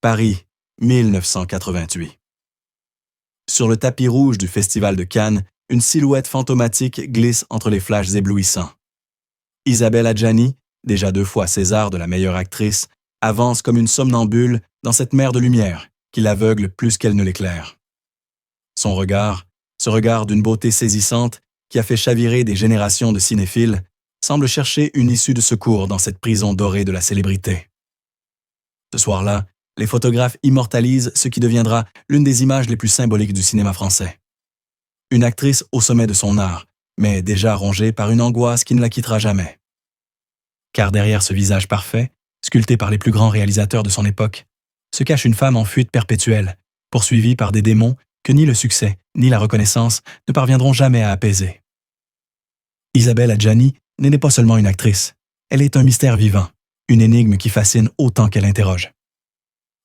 Paris, 1988. Sur le tapis rouge du Festival de Cannes, une silhouette fantomatique glisse entre les flashs éblouissants. Isabelle Adjani, déjà 2 fois César de la meilleure actrice, avance comme une somnambule dans cette mer de lumière qui l'aveugle plus qu'elle ne l'éclaire. Son regard, ce regard d'une beauté saisissante qui a fait chavirer des générations de cinéphiles, semble chercher une issue de secours dans cette prison dorée de la célébrité. Ce soir-là, les photographes immortalisent ce qui deviendra l'une des images les plus symboliques du cinéma français. Une actrice au sommet de son art, mais déjà rongée par une angoisse qui ne la quittera jamais. Car derrière ce visage parfait, sculpté par les plus grands réalisateurs de son époque, se cache une femme en fuite perpétuelle, poursuivie par des démons que ni le succès ni la reconnaissance ne parviendront jamais à apaiser. Isabelle Adjani n'est pas seulement une actrice, elle est un mystère vivant, une énigme qui fascine autant qu'elle interroge.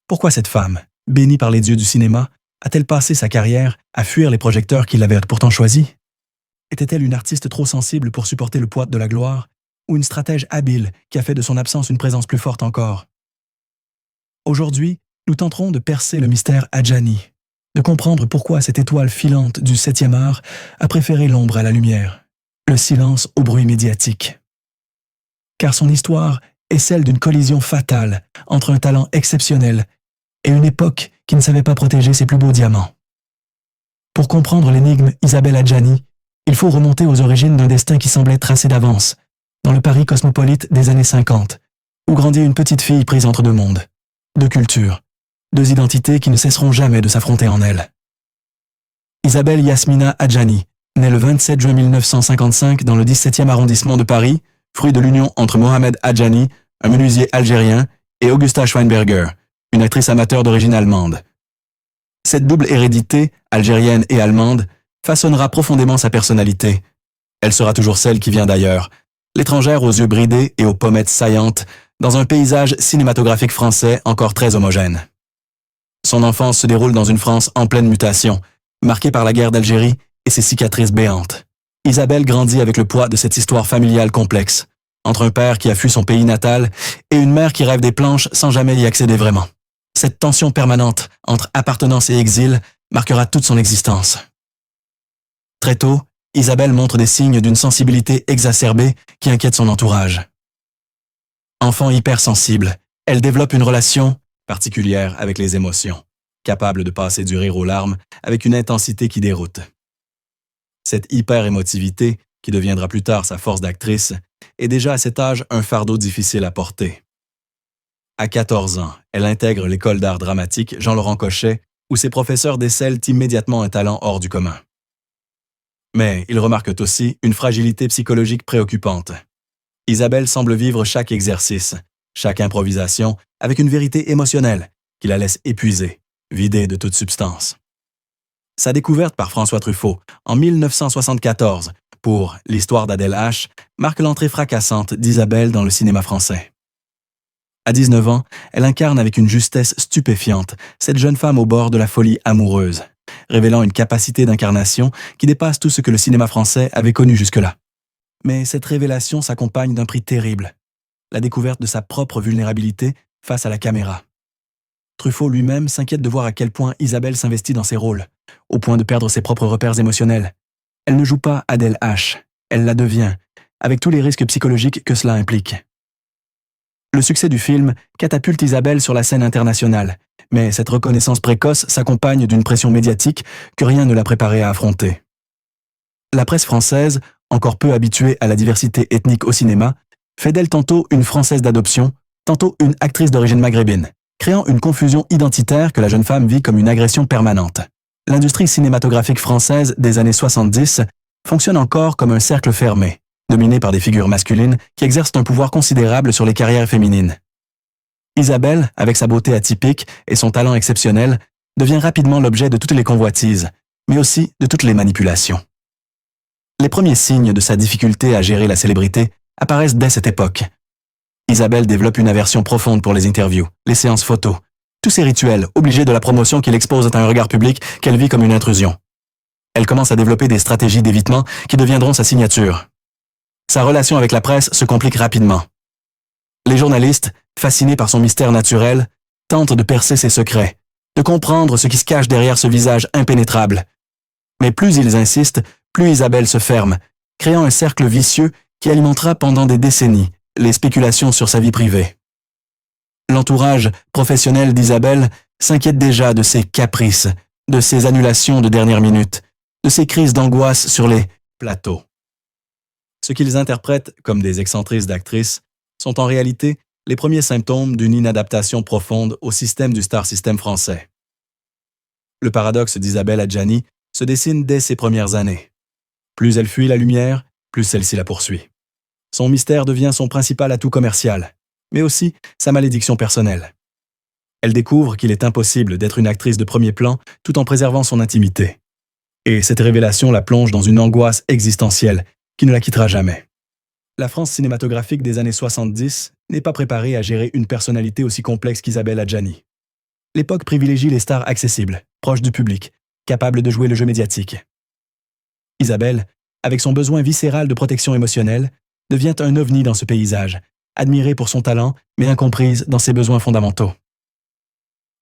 Pourquoi cette femme, bénie par les dieux du cinéma, a-t-elle passé sa carrière à fuir les projecteurs qui l'avaient pourtant choisie? Était-elle une artiste trop sensible pour supporter le poids de la gloire, ou une stratège habile qui a fait de son absence une présence plus forte encore? Aujourd'hui, nous tenterons de percer le mystère Adjani, de comprendre pourquoi cette étoile filante du 7e art a préféré l'ombre à la lumière, le silence au bruit médiatique. Car son histoire est celle d'une collision fatale entre un talent exceptionnel et une époque qui ne savait pas protéger ses plus beaux diamants. Pour comprendre l'énigme Isabelle Adjani, il faut remonter aux origines d'un destin qui semblait tracé d'avance, dans le Paris cosmopolite des années 50, où grandit une petite fille prise entre 2 mondes, 2 cultures, 2 identités qui ne cesseront jamais de s'affronter en elle. Isabelle Yasmina Adjani, née le 27 juin 1955 dans le 17e arrondissement de Paris, fruit de l'union entre Mohamed Adjani, un menuisier algérien, et Augusta Schweinberger, une actrice amateur d'origine allemande. Cette double hérédité, algérienne et allemande, façonnera profondément sa personnalité. Elle sera toujours celle qui vient d'ailleurs, l'étrangère aux yeux bridés et aux pommettes saillantes, dans un paysage cinématographique français encore très homogène. Son enfance se déroule dans une France en pleine mutation, marquée par la guerre d'Algérie et ses cicatrices béantes. Isabelle grandit avec le poids de cette histoire familiale complexe, entre un père qui a fui son pays natal et une mère qui rêve des planches sans jamais y accéder vraiment. Cette tension permanente entre appartenance et exil marquera toute son existence. Très tôt, Isabelle montre des signes d'une sensibilité exacerbée qui inquiète son entourage. Enfant hypersensible, elle développe une relation particulière avec les émotions, capable de passer du rire aux larmes avec une intensité qui déroute. Cette hyper-émotivité, qui deviendra plus tard sa force d'actrice, est déjà à cet âge un fardeau difficile à porter. À 14 ans, elle intègre l'école d'art dramatique Jean-Laurent Cochet, où ses professeurs décèlent immédiatement un talent hors du commun. Mais ils remarquent aussi une fragilité psychologique préoccupante. Isabelle semble vivre chaque exercice, chaque improvisation, avec une vérité émotionnelle qui la laisse épuisée, vidée de toute substance. Sa découverte par François Truffaut en 1974 pour L'histoire d'Adèle H marque l'entrée fracassante d'Isabelle dans le cinéma français. À 19 ans, elle incarne avec une justesse stupéfiante cette jeune femme au bord de la folie amoureuse, révélant une capacité d'incarnation qui dépasse tout ce que le cinéma français avait connu jusque-là. Mais cette révélation s'accompagne d'un prix terrible, la découverte de sa propre vulnérabilité face à la caméra. Truffaut lui-même s'inquiète de voir à quel point Isabelle s'investit dans ses rôles, au point de perdre ses propres repères émotionnels. Elle ne joue pas Adèle H, elle la devient, avec tous les risques psychologiques que cela implique. Le succès du film catapulte Isabelle sur la scène internationale, mais cette reconnaissance précoce s'accompagne d'une pression médiatique que rien ne l'a préparée à affronter. La presse française, encore peu habituée à la diversité ethnique au cinéma, fait d'elle tantôt une Française d'adoption, tantôt une actrice d'origine maghrébine, créant une confusion identitaire que la jeune femme vit comme une agression permanente. L'industrie cinématographique française des années 70 fonctionne encore comme un cercle fermé, dominé par des figures masculines qui exercent un pouvoir considérable sur les carrières féminines. Isabelle, avec sa beauté atypique et son talent exceptionnel, devient rapidement l'objet de toutes les convoitises, mais aussi de toutes les manipulations. Les premiers signes de sa difficulté à gérer la célébrité apparaissent dès cette époque. Isabelle développe une aversion profonde pour les interviews, les séances photos, tous ces rituels obligés de la promotion qui l'exposent à un regard public qu'elle vit comme une intrusion. Elle commence à développer des stratégies d'évitement qui deviendront sa signature. Sa relation avec la presse se complique rapidement. Les journalistes, fascinés par son mystère naturel, tente de percer ses secrets, de comprendre ce qui se cache derrière ce visage impénétrable. Mais plus ils insistent, plus Isabelle se ferme, créant un cercle vicieux qui alimentera pendant des décennies les spéculations sur sa vie privée. L'entourage professionnel d'Isabelle s'inquiète déjà de ses caprices, de ses annulations de dernière minute, de ses crises d'angoisse sur les plateaux. Ce qu'ils interprètent comme des excentrices d'actrices sont en réalité les premiers symptômes d'une inadaptation profonde au système du star system français. Le paradoxe d'Isabelle Adjani se dessine dès ses premières années. Plus elle fuit la lumière, plus celle-ci la poursuit. Son mystère devient son principal atout commercial, mais aussi sa malédiction personnelle. Elle découvre qu'il est impossible d'être une actrice de premier plan tout en préservant son intimité. Et cette révélation la plonge dans une angoisse existentielle qui ne la quittera jamais. La France cinématographique des années 70 n'est pas préparée à gérer une personnalité aussi complexe qu'Isabelle Adjani. L'époque privilégie les stars accessibles, proches du public, capables de jouer le jeu médiatique. Isabelle, avec son besoin viscéral de protection émotionnelle, devient un ovni dans ce paysage, admirée pour son talent, mais incomprise dans ses besoins fondamentaux.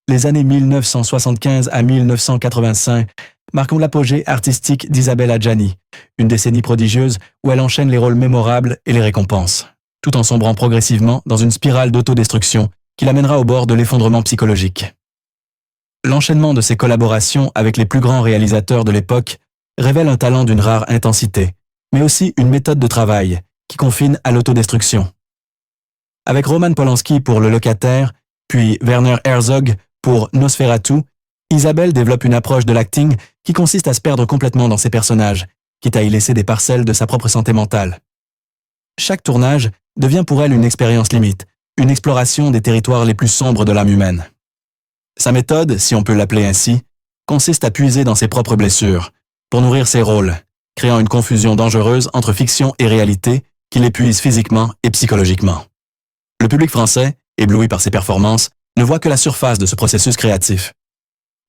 Les années 1975 à 1985 marquent l'apogée artistique d'Isabelle Adjani, une décennie prodigieuse où elle enchaîne les rôles mémorables et les récompenses, tout en sombrant progressivement dans une spirale d'autodestruction qui l'amènera au bord de l'effondrement psychologique. L'enchaînement de ses collaborations avec les plus grands réalisateurs de l'époque révèle un talent d'une rare intensité, mais aussi une méthode de travail qui confine à l'autodestruction. Avec Roman Polanski pour Le Locataire, puis Werner Herzog pour Nosferatu, Isabelle développe une approche de l'acting qui consiste à se perdre complètement dans ses personnages, quitte à y laisser des parcelles de sa propre santé mentale. Chaque tournage devient pour elle une expérience limite, une exploration des territoires les plus sombres de l'âme humaine. Sa méthode, si on peut l'appeler ainsi, consiste à puiser dans ses propres blessures, pour nourrir ses rôles, créant une confusion dangereuse entre fiction et réalité qui l'épuise physiquement et psychologiquement. Le public français, ébloui par ses performances, ne voit que la surface de ce processus créatif.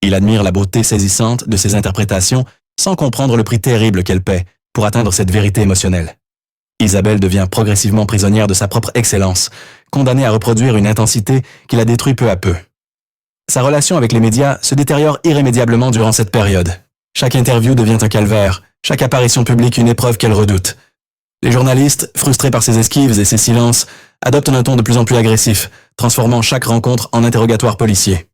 Il admire la beauté saisissante de ses interprétations sans comprendre le prix terrible qu'elle paie pour atteindre cette vérité émotionnelle. Isabelle devient progressivement prisonnière de sa propre excellence, condamnée à reproduire une intensité qui la détruit peu à peu. Sa relation avec les médias se détériore irrémédiablement durant cette période. Chaque interview devient un calvaire, chaque apparition publique une épreuve qu'elle redoute. Les journalistes, frustrés par ses esquives et ses silences, adoptent un ton de plus en plus agressif, transformant chaque rencontre en interrogatoire policier.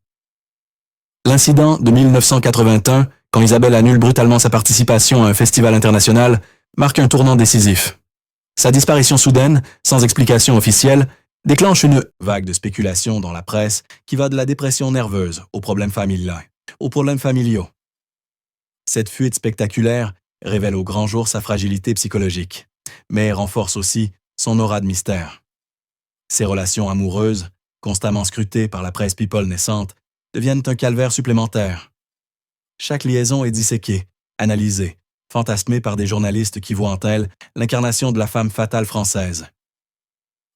L'incident de 1981, quand Isabelle annule brutalement sa participation à un festival international, marque un tournant décisif. Sa disparition soudaine, sans explication officielle, déclenche une vague de spéculation dans la presse qui va de la dépression nerveuse aux problèmes familiaux. Cette fuite spectaculaire révèle au grand jour sa fragilité psychologique, mais renforce aussi son aura de mystère. Ses relations amoureuses, constamment scrutées par la presse people naissante, deviennent un calvaire supplémentaire. Chaque liaison est disséquée, analysée, fantasmée par des journalistes qui voient en elle l'incarnation de la femme fatale française.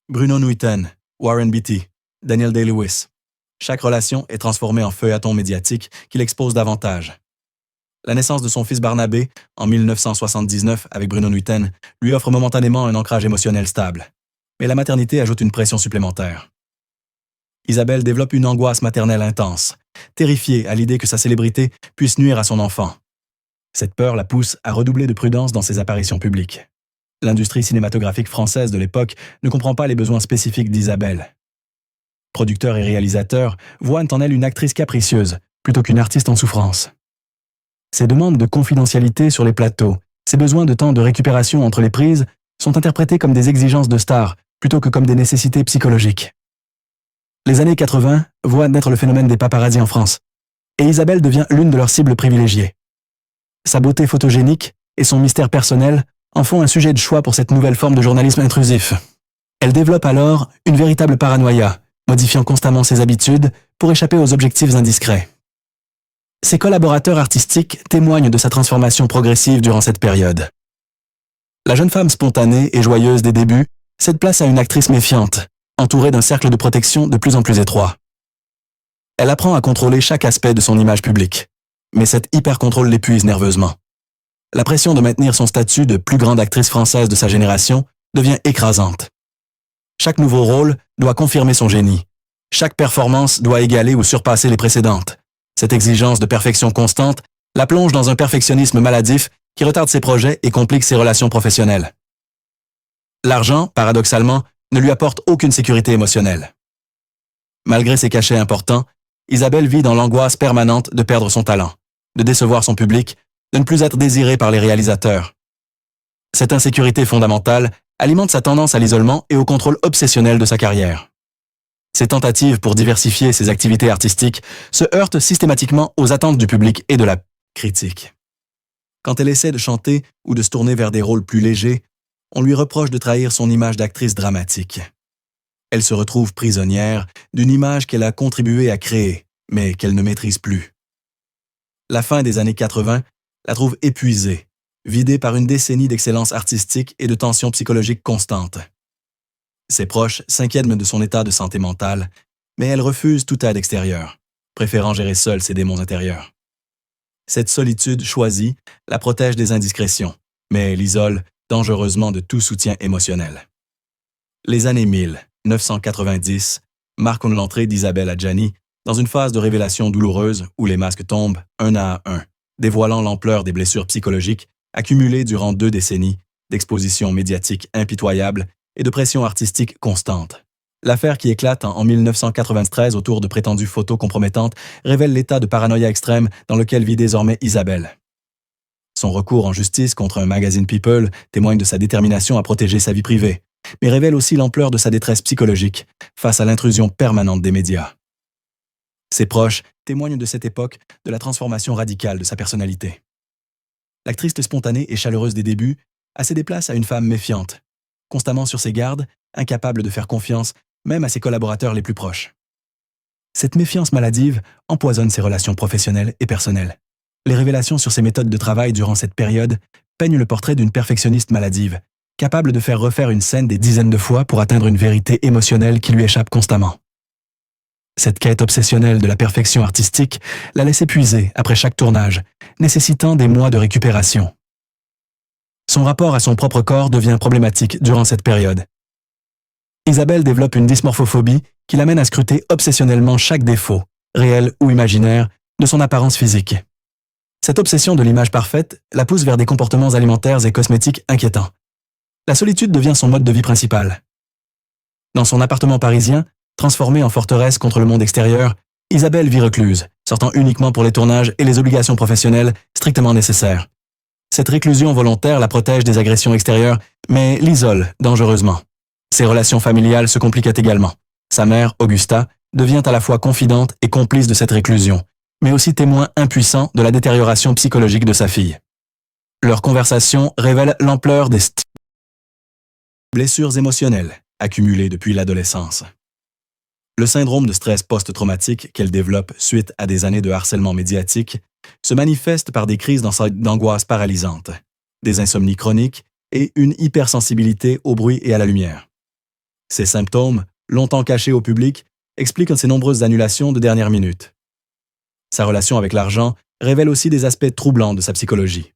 Bruno Nuiten, Warren Beatty, Daniel Day-Lewis. Chaque relation est transformée en feuilleton médiatique qui l'expose davantage. La naissance de son fils Barnabé, en 1979 avec Bruno Nuiten, lui offre momentanément un ancrage émotionnel stable. Mais la maternité ajoute une pression supplémentaire. Isabelle développe une angoisse maternelle intense, terrifiée à l'idée que sa célébrité puisse nuire à son enfant. Cette peur la pousse à redoubler de prudence dans ses apparitions publiques. L'industrie cinématographique française de l'époque ne comprend pas les besoins spécifiques d'Isabelle. Producteurs et réalisateurs voient en elle une actrice capricieuse, plutôt qu'une artiste en souffrance. Ses demandes de confidentialité sur les plateaux, ses besoins de temps de récupération entre les prises sont interprétés comme des exigences de stars, plutôt que comme des nécessités psychologiques. Les années 80 voient naître le phénomène des paparazzis en France, et Isabelle devient l'une de leurs cibles privilégiées. Sa beauté photogénique et son mystère personnel en font un sujet de choix pour cette nouvelle forme de journalisme intrusif. Elle développe alors une véritable paranoïa, modifiant constamment ses habitudes pour échapper aux objectifs indiscrets. Ses collaborateurs artistiques témoignent de sa transformation progressive durant cette période. La jeune femme spontanée et joyeuse des débuts cède place à une actrice méfiante, entourée d'un cercle de protection de plus en plus étroit. Elle apprend à contrôler chaque aspect de son image publique, mais cet hyper-contrôle l'épuise nerveusement. La pression de maintenir son statut de plus grande actrice française de sa génération devient écrasante. Chaque nouveau rôle doit confirmer son génie, Chaque performance doit égaler ou surpasser les précédentes. Cette exigence de perfection constante la plonge dans un perfectionnisme maladif qui retarde ses projets et complique ses relations professionnelles. L'argent, paradoxalement, ne lui apporte aucune sécurité émotionnelle. Malgré ses cachets importants, Isabelle vit dans l'angoisse permanente de perdre son talent, de décevoir son public, de ne plus être désirée par les réalisateurs. Cette insécurité fondamentale alimente sa tendance à l'isolement et au contrôle obsessionnel de sa carrière. Ses tentatives pour diversifier ses activités artistiques se heurtent systématiquement aux attentes du public et de la critique. Quand elle essaie de chanter ou de se tourner vers des rôles plus légers, on lui reproche de trahir son image d'actrice dramatique. Elle se retrouve prisonnière d'une image qu'elle a contribué à créer, mais qu'elle ne maîtrise plus. La fin des années 80 la trouve épuisée, vidée par une décennie d'excellence artistique et de tensions psychologiques constantes. Ses proches s'inquiètent de son état de santé mentale, mais elle refuse toute aide extérieure, préférant gérer seule ses démons intérieurs. Cette solitude choisie la protège des indiscrétions, mais l'isole dangereusement de tout soutien émotionnel. Les années 1990 marquent l'entrée d'Isabelle Adjani dans une phase de révélation douloureuse où les masques tombent un à un, dévoilant l'ampleur des blessures psychologiques accumulées durant 2 décennies d'exposition médiatique impitoyable et de pression artistique constante. L'affaire qui éclate en 1993 autour de prétendues photos compromettantes révèle l'état de paranoïa extrême dans lequel vit désormais Isabelle. Son recours en justice contre un magazine People témoigne de sa détermination à protéger sa vie privée, mais révèle aussi l'ampleur de sa détresse psychologique face à l'intrusion permanente des médias. Ses proches témoignent de cette époque de la transformation radicale de sa personnalité. L'actrice spontanée et chaleureuse des débuts a cédé place à une femme méfiante, constamment sur ses gardes, incapable de faire confiance même à ses collaborateurs les plus proches. Cette méfiance maladive empoisonne ses relations professionnelles et personnelles. Les révélations sur ses méthodes de travail durant cette période peignent le portrait d'une perfectionniste maladive, capable de faire refaire une scène des dizaines de fois pour atteindre une vérité émotionnelle qui lui échappe constamment. Cette quête obsessionnelle de la perfection artistique la laisse épuisée après chaque tournage, nécessitant des mois de récupération. Son rapport à son propre corps devient problématique durant cette période. Isabelle développe une dysmorphophobie qui l'amène à scruter obsessionnellement chaque défaut, réel ou imaginaire, de son apparence physique. Cette obsession de l'image parfaite la pousse vers des comportements alimentaires et cosmétiques inquiétants. La solitude devient son mode de vie principal. Dans son appartement parisien, transformé en forteresse contre le monde extérieur, Isabelle vit recluse, sortant uniquement pour les tournages et les obligations professionnelles strictement nécessaires. Cette réclusion volontaire la protège des agressions extérieures, mais l'isole dangereusement. Ses relations familiales se compliquent également. Sa mère, Augusta, devient à la fois confidente et complice de cette réclusion, mais aussi témoin impuissant de la détérioration psychologique de sa fille. Leur conversation révèle l'ampleur des blessures émotionnelles accumulées depuis l'adolescence. Le syndrome de stress post-traumatique qu'elle développe suite à des années de harcèlement médiatique se manifeste par des crises d'angoisse paralysantes, des insomnies chroniques et une hypersensibilité au bruit et à la lumière. Ces symptômes, longtemps cachés au public, expliquent ses nombreuses annulations de dernière minute. Sa relation avec l'argent révèle aussi des aspects troublants de sa psychologie.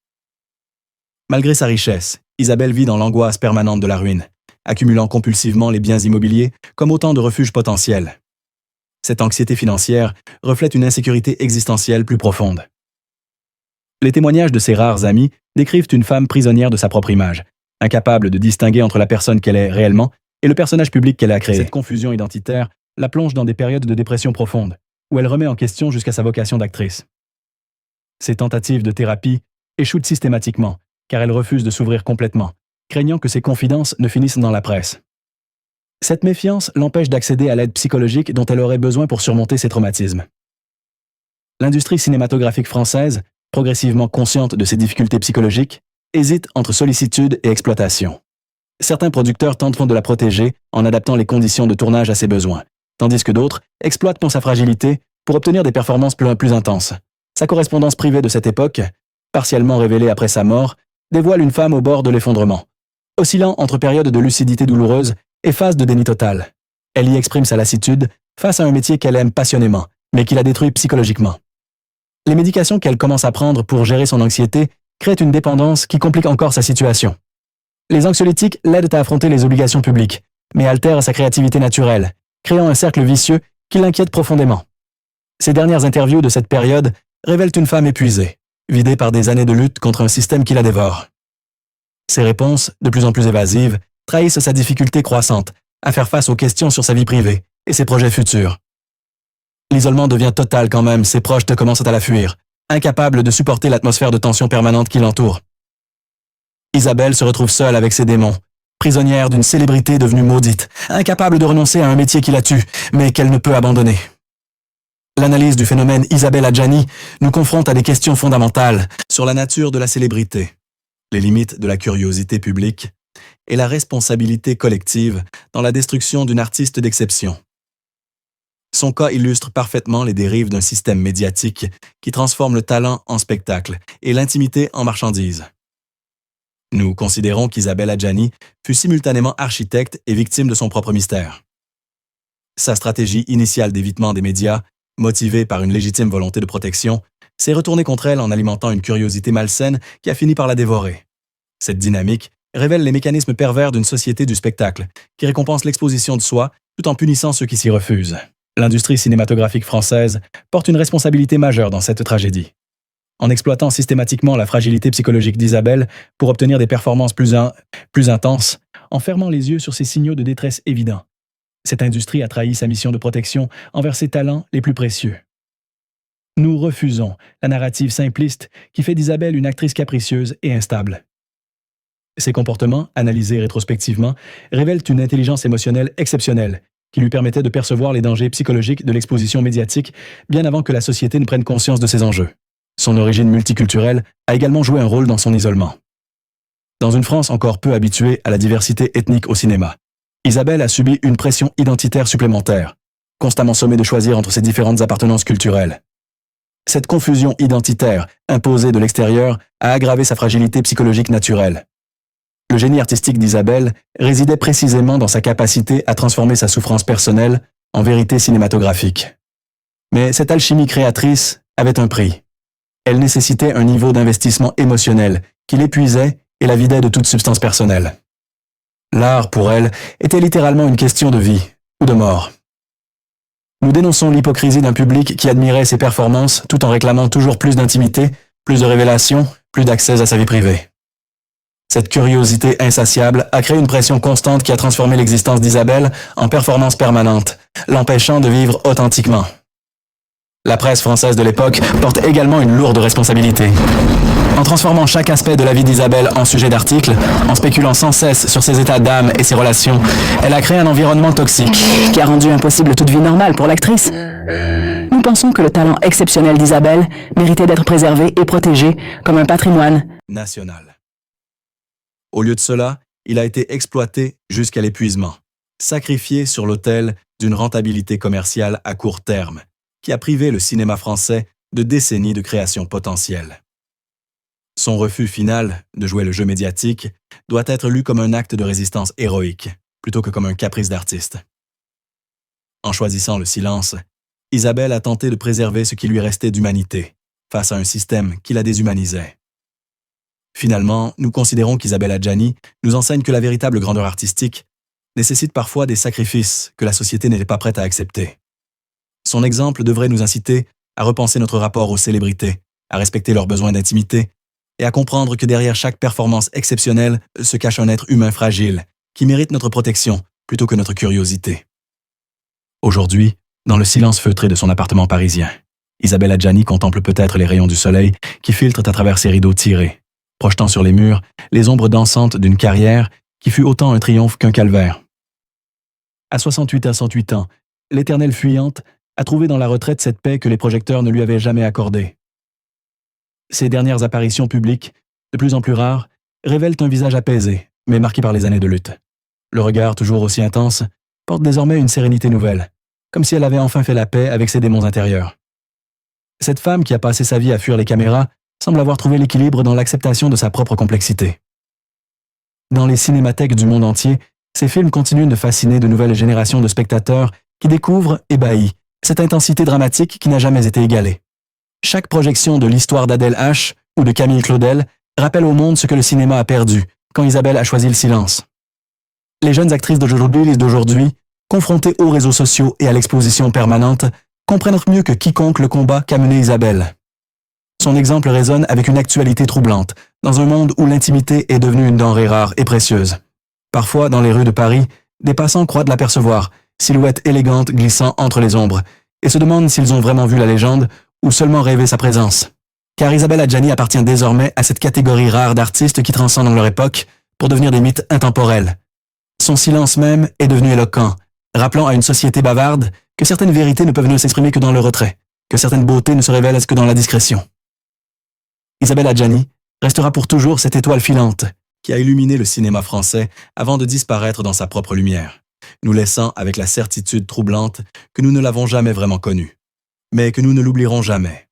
Malgré sa richesse, Isabelle vit dans l'angoisse permanente de la ruine, accumulant compulsivement les biens immobiliers comme autant de refuges potentiels. Cette anxiété financière reflète une insécurité existentielle plus profonde. Les témoignages de ses rares amis décrivent une femme prisonnière de sa propre image, incapable de distinguer entre la personne qu'elle est réellement et le personnage public qu'elle a créé. Cette confusion identitaire la plonge dans des périodes de dépression profonde, où elle remet en question jusqu'à sa vocation d'actrice. Ses tentatives de thérapie échouent systématiquement, car elle refuse de s'ouvrir complètement, craignant que ses confidences ne finissent dans la presse. Cette méfiance l'empêche d'accéder à l'aide psychologique dont elle aurait besoin pour surmonter ses traumatismes. L'industrie cinématographique française, progressivement consciente de ses difficultés psychologiques, hésite entre sollicitude et exploitation. Certains producteurs tenteront de la protéger en adaptant les conditions de tournage à ses besoins, tandis que d'autres exploitent sa fragilité pour obtenir des performances plus intenses. Sa correspondance privée de cette époque, partiellement révélée après sa mort, dévoile une femme au bord de l'effondrement. Oscillant entre périodes de lucidité douloureuse et phases de déni total, elle y exprime sa lassitude face à un métier qu'elle aime passionnément, mais qui la détruit psychologiquement. Les médications qu'elle commence à prendre pour gérer son anxiété créent une dépendance qui complique encore sa situation. Les anxiolytiques l'aident à affronter les obligations publiques, mais altèrent sa créativité naturelle, créant un cercle vicieux qui l'inquiète profondément. Ses dernières interviews de cette période révèlent une femme épuisée, vidée par des années de lutte contre un système qui la dévore. Ses réponses, de plus en plus évasives, trahissent sa difficulté croissante à faire face aux questions sur sa vie privée et ses projets futurs. L'isolement devient total quand même ses proches commencent à la fuir, incapables de supporter l'atmosphère de tension permanente qui l'entoure. Isabelle se retrouve seule avec ses démons, prisonnière d'une célébrité devenue maudite, incapable de renoncer à un métier qui la tue, mais qu'elle ne peut abandonner. L'analyse du phénomène Isabelle Adjani nous confronte à des questions fondamentales sur la nature de la célébrité, les limites de la curiosité publique et la responsabilité collective dans la destruction d'une artiste d'exception. Son cas illustre parfaitement les dérives d'un système médiatique qui transforme le talent en spectacle et l'intimité en marchandise. Nous considérons qu'Isabelle Adjani fut simultanément architecte et victime de son propre mystère. Sa stratégie initiale d'évitement des médias, motivée par une légitime volonté de protection, s'est retournée contre elle en alimentant une curiosité malsaine qui a fini par la dévorer. Cette dynamique révèle les mécanismes pervers d'une société du spectacle qui récompense l'exposition de soi tout en punissant ceux qui s'y refusent. L'industrie cinématographique française porte une responsabilité majeure dans cette tragédie. En exploitant systématiquement la fragilité psychologique d'Isabelle pour obtenir des performances plus intenses, en fermant les yeux sur ces signaux de détresse évidents, cette industrie a trahi sa mission de protection envers ses talents les plus précieux. Nous refusons la narrative simpliste qui fait d'Isabelle une actrice capricieuse et instable. Ses comportements, analysés rétrospectivement, révèlent une intelligence émotionnelle exceptionnelle qui lui permettait de percevoir les dangers psychologiques de l'exposition médiatique bien avant que la société ne prenne conscience de ces enjeux. Son origine multiculturelle a également joué un rôle dans son isolement. Dans une France encore peu habituée à la diversité ethnique au cinéma, Isabelle a subi une pression identitaire supplémentaire, constamment sommée de choisir entre ses différentes appartenances culturelles. Cette confusion identitaire, imposée de l'extérieur, a aggravé sa fragilité psychologique naturelle. Le génie artistique d'Isabelle résidait précisément dans sa capacité à transformer sa souffrance personnelle en vérité cinématographique. Mais cette alchimie créatrice avait un prix. Elle nécessitait un niveau d'investissement émotionnel qui l'épuisait et la vidait de toute substance personnelle. L'art, pour elle, était littéralement une question de vie ou de mort. Nous dénonçons l'hypocrisie d'un public qui admirait ses performances tout en réclamant toujours plus d'intimité, plus de révélations, plus d'accès à sa vie privée. Cette curiosité insatiable a créé une pression constante qui a transformé l'existence d'Isabelle en performance permanente, l'empêchant de vivre authentiquement. La presse française de l'époque porte également une lourde responsabilité. En transformant chaque aspect de la vie d'Isabelle en sujet d'article, en spéculant sans cesse sur ses états d'âme et ses relations, elle a créé un environnement toxique qui a rendu impossible toute vie normale pour l'actrice. Nous pensons que le talent exceptionnel d'Isabelle méritait d'être préservé et protégé comme un patrimoine national. Au lieu de cela, il a été exploité jusqu'à l'épuisement, sacrifié sur l'autel d'une rentabilité commerciale à court terme, qui a privé le cinéma français de décennies de création potentielle. Son refus final de jouer le jeu médiatique doit être lu comme un acte de résistance héroïque, plutôt que comme un caprice d'artiste. En choisissant le silence, Isabelle a tenté de préserver ce qui lui restait d'humanité, face à un système qui la déshumanisait. Finalement, nous considérons qu'Isabelle Adjani nous enseigne que la véritable grandeur artistique nécessite parfois des sacrifices que la société n'était pas prête à accepter. Son exemple devrait nous inciter à repenser notre rapport aux célébrités, à respecter leurs besoins d'intimité et à comprendre que derrière chaque performance exceptionnelle se cache un être humain fragile qui mérite notre protection plutôt que notre curiosité. Aujourd'hui, dans le silence feutré de son appartement parisien, Isabelle Adjani contemple peut-être les rayons du soleil qui filtrent à travers ses rideaux tirés, projetant sur les murs les ombres dansantes d'une carrière qui fut autant un triomphe qu'un calvaire. À 68 ans, l'éternelle fuyante a trouvé dans la retraite cette paix que les projecteurs ne lui avaient jamais accordée. Ses dernières apparitions publiques, de plus en plus rares, révèlent un visage apaisé, mais marqué par les années de lutte. Le regard, toujours aussi intense, porte désormais une sérénité nouvelle, comme si elle avait enfin fait la paix avec ses démons intérieurs. Cette femme qui a passé sa vie à fuir les caméras semble avoir trouvé l'équilibre dans l'acceptation de sa propre complexité. Dans les cinémathèques du monde entier, ces films continuent de fasciner de nouvelles générations de spectateurs qui découvrent, ébahis, cette intensité dramatique qui n'a jamais été égalée. Chaque projection de l'histoire d'Adèle H ou de Camille Claudel rappelle au monde ce que le cinéma a perdu quand Isabelle a choisi le silence. Les jeunes actrices d'aujourd'hui confrontés aux réseaux sociaux et à l'exposition permanente, comprennent mieux que quiconque le combat qu'a mené Isabelle. Son exemple résonne avec une actualité troublante, dans un monde où l'intimité est devenue une denrée rare et précieuse. Parfois, dans les rues de Paris, des passants croient de l'apercevoir, silhouette élégante glissant entre les ombres, et se demandent s'ils ont vraiment vu la légende ou seulement rêvé sa présence. Car Isabelle Adjani appartient désormais à cette catégorie rare d'artistes qui transcendent leur époque pour devenir des mythes intemporels. Son silence même est devenu éloquent, rappelant à une société bavarde que certaines vérités ne peuvent ne s'exprimer que dans le retrait, que certaines beautés ne se révèlent que dans la discrétion. Isabelle Adjani restera pour toujours cette étoile filante qui a illuminé le cinéma français avant de disparaître dans sa propre lumière, nous laissant avec la certitude troublante que nous ne l'avons jamais vraiment connue, mais que nous ne l'oublierons jamais.